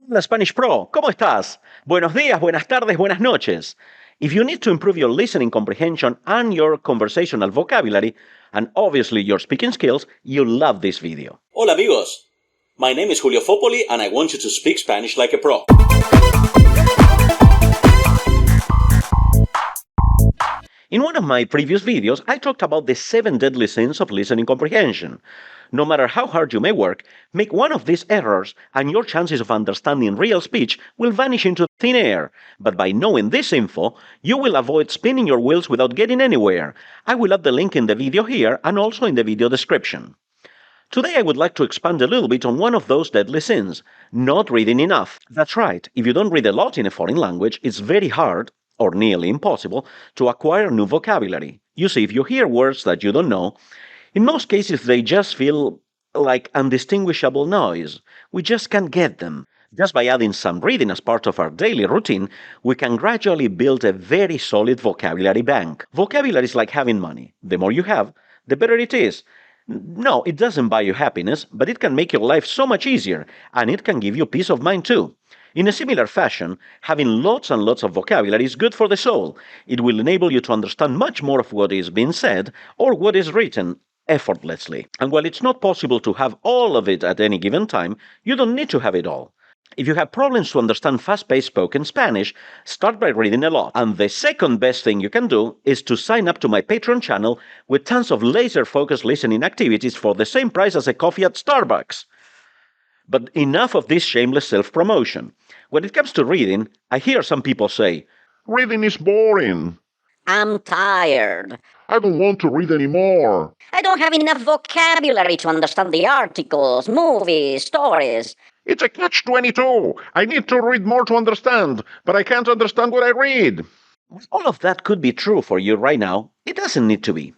Hola Spanish Pro, ¿cómo estás? Buenos días, buenas tardes, buenas noches. If you need to improve your listening comprehension and your conversational vocabulary, and obviously your speaking skills, you'll love this video. Hola amigos, my name is Julio Foppoli and I want you to speak Spanish like a pro. In one of my previous videos, I talked about the 7 deadly sins of listening comprehension. No matter how hard you may work, make one of these errors and your chances of understanding real speech will vanish into thin air. But by knowing this info, you will avoid spinning your wheels without getting anywhere. I will add the link in the video here and also in the video description. Today I would like to expand a little bit on one of those deadly sins, not reading enough. That's right, if you don't read a lot in a foreign language, it's very hard, or nearly impossible, to acquire new vocabulary. You see, if you hear words that you don't know, in most cases they just feel like undistinguishable noise. We just can't get them. Just by adding some reading as part of our daily routine, we can gradually build a very solid vocabulary bank. Vocabulary is like having money. The more you have, the better it is. No, it doesn't buy you happiness, but it can make your life so much easier, and it can give you peace of mind too. In a similar fashion, having lots and lots of vocabulary is good for the soul. It will enable you to understand much more of what is being said or what is written effortlessly. And while it's not possible to have all of it at any given time, you don't need to have it all. If you have problems to understand fast-paced spoken Spanish, start by reading a lot. And the second best thing you can do is to sign up to my Patreon channel with tons of laser-focused listening activities for the same price as a coffee at Starbucks. But enough of this shameless self-promotion. When it comes to reading, I hear some people say, "Reading is boring. I'm tired. I don't want to read anymore." I don't have enough vocabulary to understand the articles, movies, stories. It's a catch-22. I need to read more to understand, but I can't understand what I read. All of that could be true for you right now. It doesn't need to be.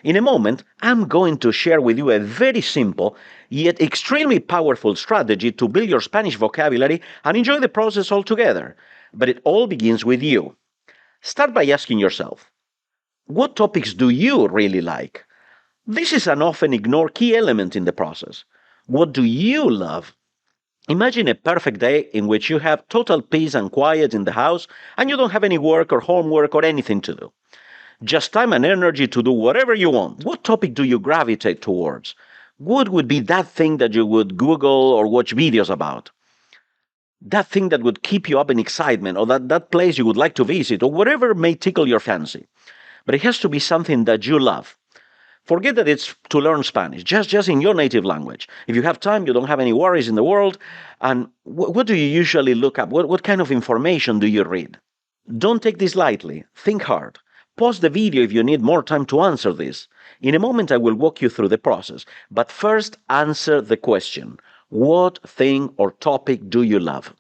In a moment, I'm going to share with you a very simple, yet extremely powerful strategy to build your Spanish vocabulary and enjoy the process altogether. But it all begins with you. Start by asking yourself, what topics do you really like? This is an often ignored key element in the process. What do you love? Imagine a perfect day in which you have total peace and quiet in the house and you don't have any work or homework or anything to do. Just time and energy to do whatever you want. What topic do you gravitate towards? What would be that thing that you would Google or watch videos about? That thing that would keep you up in excitement, or that place you would like to visit, or whatever may tickle your fancy. But it has to be something that you love. Forget that it's to learn Spanish, just in your native language. If you have time, you don't have any worries in the world, and what do you usually look up? What kind of information do you read? Don't take this lightly. Think hard. Pause the video if you need more time to answer this. In a moment, I will walk you through the process. But first, answer the question. What thing or topic do you love?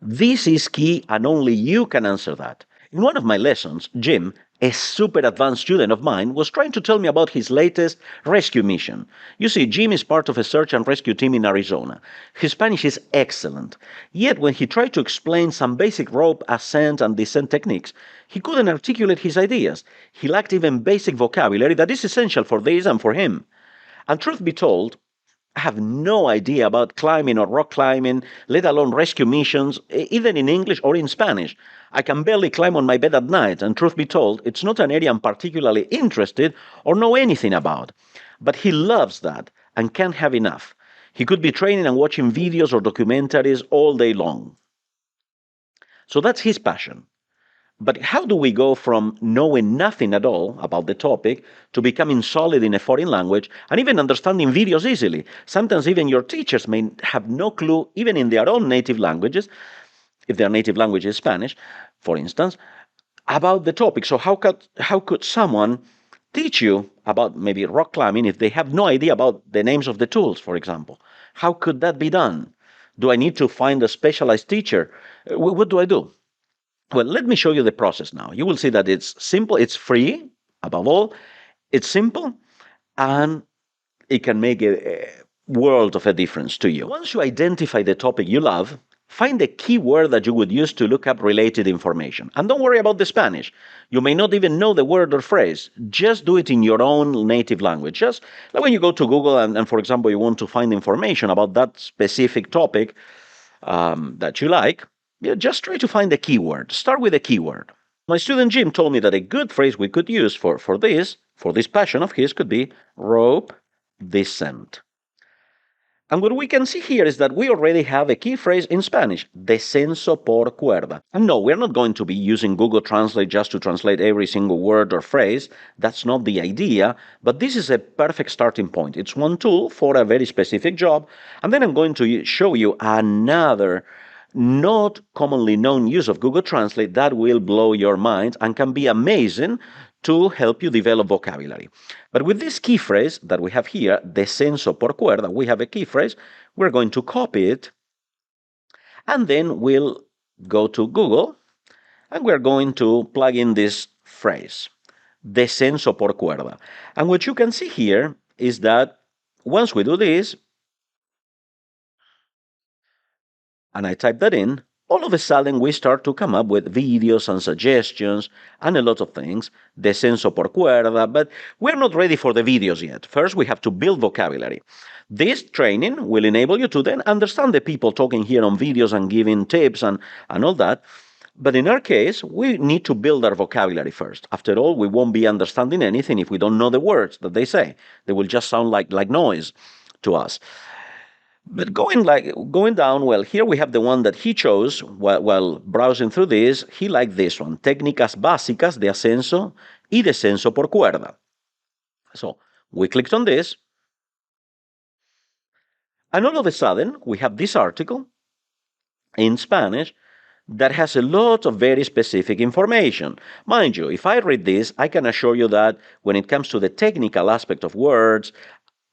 This is key, and only you can answer that. In one of my lessons, Jim, a super advanced student of mine, was trying to tell me about his latest rescue mission. You see, Jim is part of a search and rescue team in Arizona. His Spanish is excellent. Yet when he tried to explain some basic rope ascent and descent techniques, he couldn't articulate his ideas. He lacked even basic vocabulary that is essential for this and for him. And truth be told, I have no idea about climbing or rock climbing, let alone rescue missions, either in English or in Spanish. I can barely climb on my bed at night, and truth be told, it's not an area I'm particularly interested or know anything about. But he loves that and can't have enough. He could be training and watching videos or documentaries all day long. So that's his passion. But how do we go from knowing nothing at all about the topic to becoming solid in a foreign language and even understanding videos easily? Sometimes even your teachers may have no clue, even in their own native languages, if their native language is Spanish, for instance, about the topic. So how could someone teach you about maybe rock climbing if they have no idea about the names of the tools, for example? How could that be done? Do I need to find a specialized teacher? What do I do? Well, let me show you the process now. You will see that it's simple, it's free, above all, it's simple, and it can make a world of a difference to you. Once you identify the topic you love, Find the keyword that you would use to look up related information. And don't worry about the Spanish. You may not even know the word or phrase. Just do it in your own native language. Just like when you go to Google and for example, you want to find information about that specific topic that you like, just try to find the keyword. Start with the keyword. My student Jim told me that a good phrase we could use for this passion of his, could be rope descent. And what we can see here is that we already have a key phrase in Spanish, descenso por cuerda. And no, we're not going to be using Google Translate just to translate every single word or phrase. That's not the idea, but this is a perfect starting point. It's one tool for a very specific job. And then I'm going to show you another not commonly known use of Google Translate that will blow your mind and can be amazing to help you develop vocabulary. But with this key phrase that we have here, descenso por cuerda, we have a key phrase. We're going to copy it, and then we'll go to Google, and we're going to plug in this phrase, descenso por cuerda. And what you can see here is that once we do this, and I type that in, all of a sudden we start to come up with videos and suggestions and a lot of things, descenso por cuerda, but we're not ready for the videos yet. First, we have to build vocabulary. This training will enable you to then understand the people talking here on videos and giving tips and all that. But in our case, we need to build our vocabulary first. After all, we won't be understanding anything if we don't know the words that they say. They will just sound like noise to us. But going down, well, here we have the one that he chose while browsing through this. He liked this one, Técnicas Básicas de Ascenso y Descenso por Cuerda. So we clicked on this, and all of a sudden we have this article in Spanish that has a lot of very specific information. Mind you, if I read this, I can assure you that when it comes to the technical aspect of words,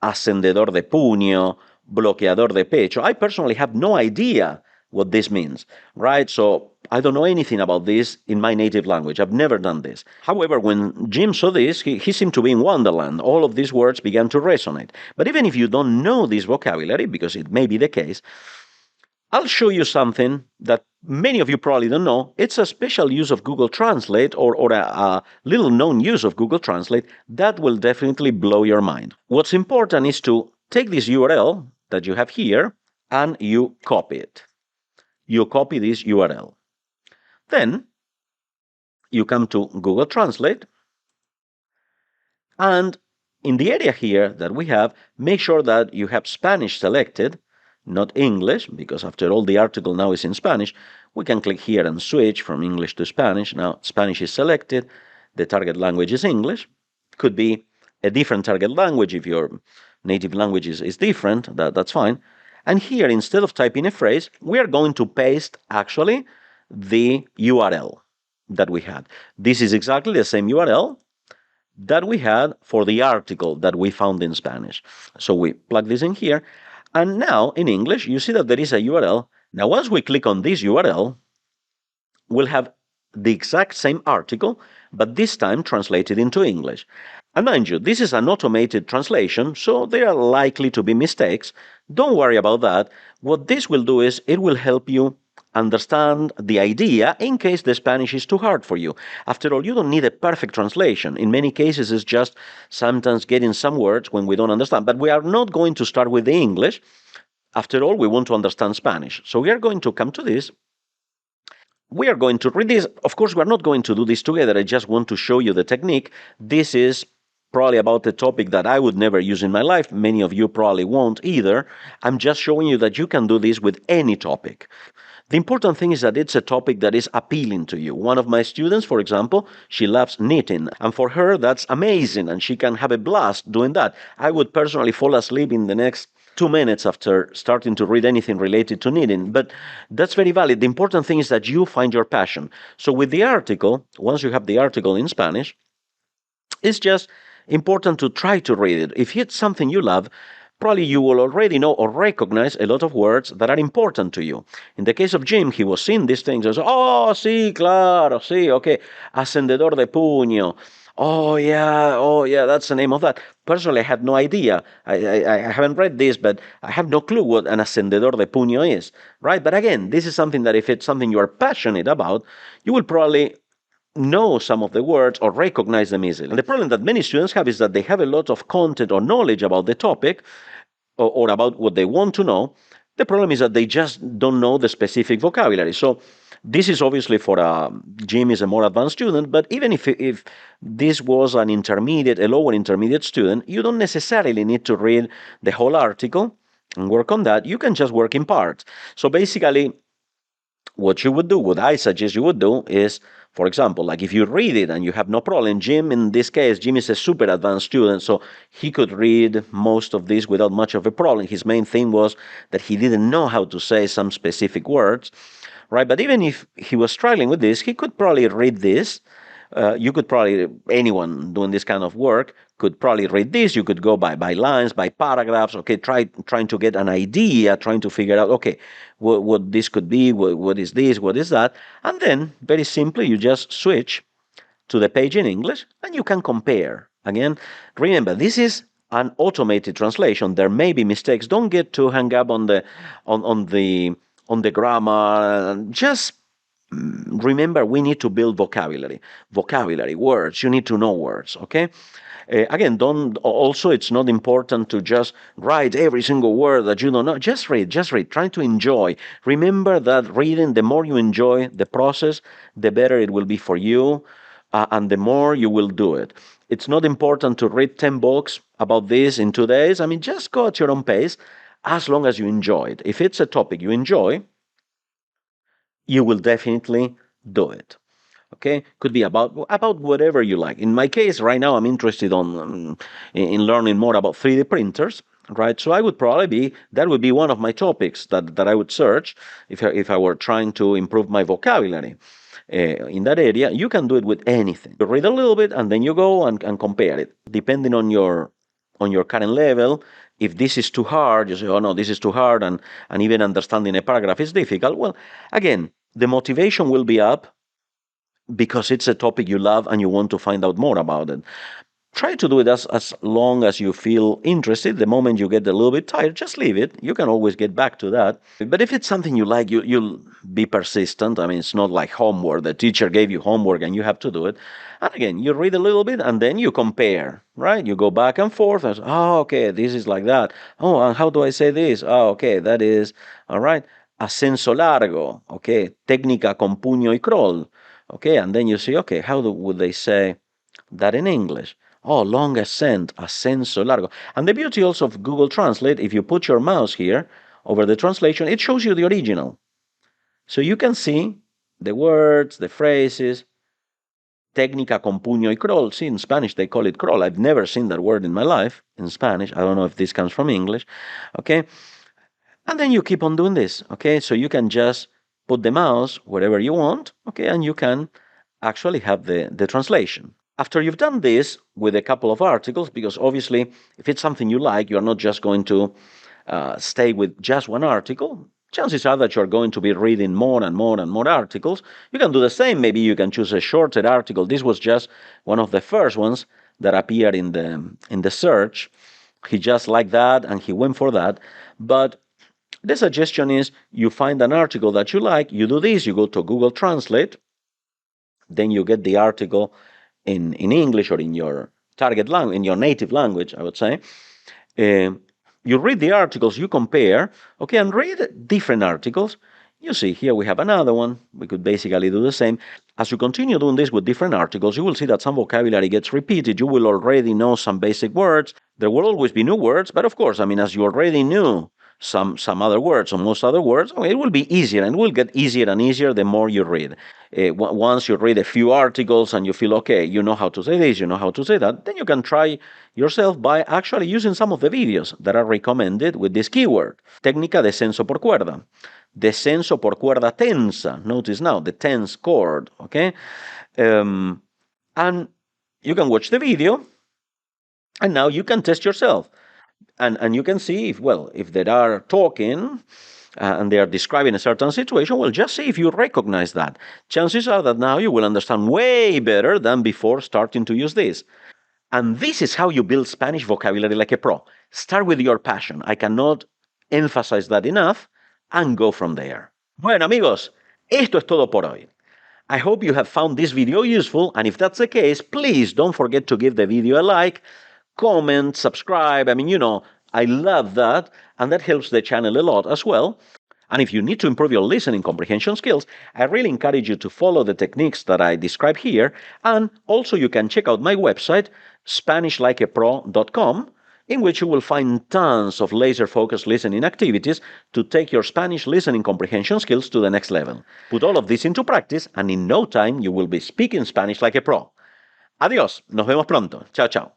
ascendedor de puño, bloqueador de pecho, I personally have no idea what this means, right? So I don't know anything about this in my native language. I've never done this. However, when Jim saw this, he seemed to be in wonderland. All of these words began to resonate. But even if you don't know this vocabulary, because it may be the case, I'll show you something that many of you probably don't know. It's a special use of Google Translate or a little known use of Google Translate that will definitely blow your mind. What's important is to take this URL that you have here and you copy it. You copy this URL. Then you come to Google Translate, and in the area here that we have, make sure that you have Spanish selected, not English, because after all the article now is in Spanish. We can click here and switch from English to Spanish. Now Spanish is selected, the target language is English. Could be a different target language if your native language is different, that's fine. And here, instead of typing a phrase, we are going to paste actually the URL that we had. This is exactly the same URL that we had for the article that we found in Spanish. So we plug this in here. And now in English, you see that there is a URL. Now, once we click on this URL, we'll have the exact same article, but this time translated into English. And mind you, this is an automated translation, so there are likely to be mistakes. Don't worry about that. What this will do is it will help you understand the idea in case the Spanish is too hard for you. After all, you don't need a perfect translation. In many cases, it's just sometimes getting some words when we don't understand. But we are not going to start with the English. After all, we want to understand Spanish. So we are going to come to this. We are going to read this. Of course, we're not going to do this together. I just want to show you the technique. This is probably about a topic that I would never use in my life. Many of you probably won't either. I'm just showing you that you can do this with any topic. The important thing is that it's a topic that is appealing to you. One of my students, for example, she loves knitting. And for her, that's amazing. And she can have a blast doing that. I would personally fall asleep in the next 2 minutes after starting to read anything related to knitting. But that's very valid. The important thing is that you find your passion. So with the article, once you have the article in Spanish, it's just important to try to read it. If it's something you love, probably you will already know or recognize a lot of words that are important to you. In the case of Jim, he was seeing these things as, oh, sí, claro, sí, okay, ascendedor de puño. Oh, yeah, that's the name of that. Personally, I had no idea. I haven't read this, but I have no clue what an ascendedor de puño is, right? But again, this is something that if it's something you are passionate about, you will probably know some of the words or recognize them easily. And the problem that many students have is that they have a lot of content or knowledge about the topic or about what they want to know. The problem is that they just don't know the specific vocabulary. So this is obviously for Jim is a more advanced student, but even if this was an intermediate, a lower intermediate student, you don't necessarily need to read the whole article and work on that. You can just work in parts. So basically, what you would do, what I suggest you would do is, for example, like if you read it and you have no problem, Jim, in this case, Jim is a super advanced student, so he could read most of this without much of a problem. His main thing was that he didn't know how to say some specific words, right? But even if he was struggling with this, he could probably read this. You could probably, anyone doing this kind of work could probably read this. You could go by lines, by paragraphs, okay, trying to get an idea, trying to figure out, okay, what this could be, what is this, what is that. And then, very simply, you just switch to the page in English and you can compare. Again, remember, this is an automated translation. There may be mistakes. Don't get too hung up on the grammar. Just remember, we need to build vocabulary, words. You need to know words, okay? Again, it's not important to just write every single word that you don't know. Just read, try to enjoy. Remember that reading, the more you enjoy the process, the better it will be for you, and the more you will do it. It's not important to read 10 books about this in 2 days. I mean, just go at your own pace, as long as you enjoy it. If it's a topic you enjoy, you will definitely do it. Okay, could be about whatever you like. In my case, right now, I'm interested in learning more about 3D printers. Right, so I would probably that would be one of my topics that I would search if I were trying to improve my vocabulary in that area. You can do it with anything. You read a little bit and then you go and compare it, depending on your current level. If this is too hard, you say, oh no, this is too hard, and even understanding a paragraph is difficult. Well, again, the motivation will be up because it's a topic you love and you want to find out more about it. Try to do it as long as you feel interested. The moment you get a little bit tired, just leave it. You can always get back to that. But if it's something you like, you'll be persistent. I mean, it's not like homework. The teacher gave you homework and you have to do it. And again, you read a little bit and then you compare, right? You go back and forth and say, oh, okay, this is like that. Oh, and how do I say this? Oh, okay, that is, all right. Ascenso largo, okay. Técnica con puño y crawl, okay. And then you see, okay, how would they say that in English? Oh, long ascent, ascenso largo. And the beauty also of Google Translate, if you put your mouse here over the translation, it shows you the original. So you can see the words, the phrases. Técnica con puño y crawl. See, in Spanish they call it crawl. I've never seen that word in my life in Spanish. I don't know if this comes from English. Okay. And then you keep on doing this. Okay. So you can just put the mouse wherever you want. Okay. And you can actually have the translation. After you've done this with a couple of articles, because obviously if it's something you like, you're not just going to stay with just one article. Chances are that you're going to be reading more and more and more articles. You can do the same. Maybe you can choose a shorter article. This was just one of the first ones that appeared in the search. He just liked that and he went for that. But the suggestion is you find an article that you like, you do this, you go to Google Translate, then you get the article in English or in your target language, in your native language, I would say. You read the articles, you compare, okay, and read different articles. You see, here we have another one. We could basically do the same. As you continue doing this with different articles, you will see that some vocabulary gets repeated. You will already know some basic words. There will always be new words, but of course, I mean, as you already knew some other words or most other words, it will be easier, and it will get easier and easier the more you read. Once you read a few articles and you feel, okay, you know how to say this, you know how to say that, then you can try yourself by actually using some of the videos that are recommended with this keyword. Técnica descenso por cuerda. Descenso por cuerda tensa. Notice now, the tense chord, okay? And you can watch the video, and now you can test yourself. And you can see if they are talking and they are describing a certain situation, well, just see if you recognize that. Chances are that now you will understand way better than before starting to use this. And this is how you build Spanish vocabulary like a pro. Start with your passion. I cannot emphasize that enough, and go from there. Bueno, amigos, esto es todo por hoy. I hope you have found this video useful, and if that's the case, please don't forget to give the video a like, comment, subscribe. I love that, and that helps the channel a lot as well. And if you need to improve your listening comprehension skills, I really encourage you to follow the techniques that I describe here, and also you can check out my website, SpanishLikeAPro.com, in which you will find tons of laser-focused listening activities to take your Spanish listening comprehension skills to the next level. Put all of this into practice, and in no time you will be speaking Spanish like a pro. Adiós, nos vemos pronto. Chao, chao.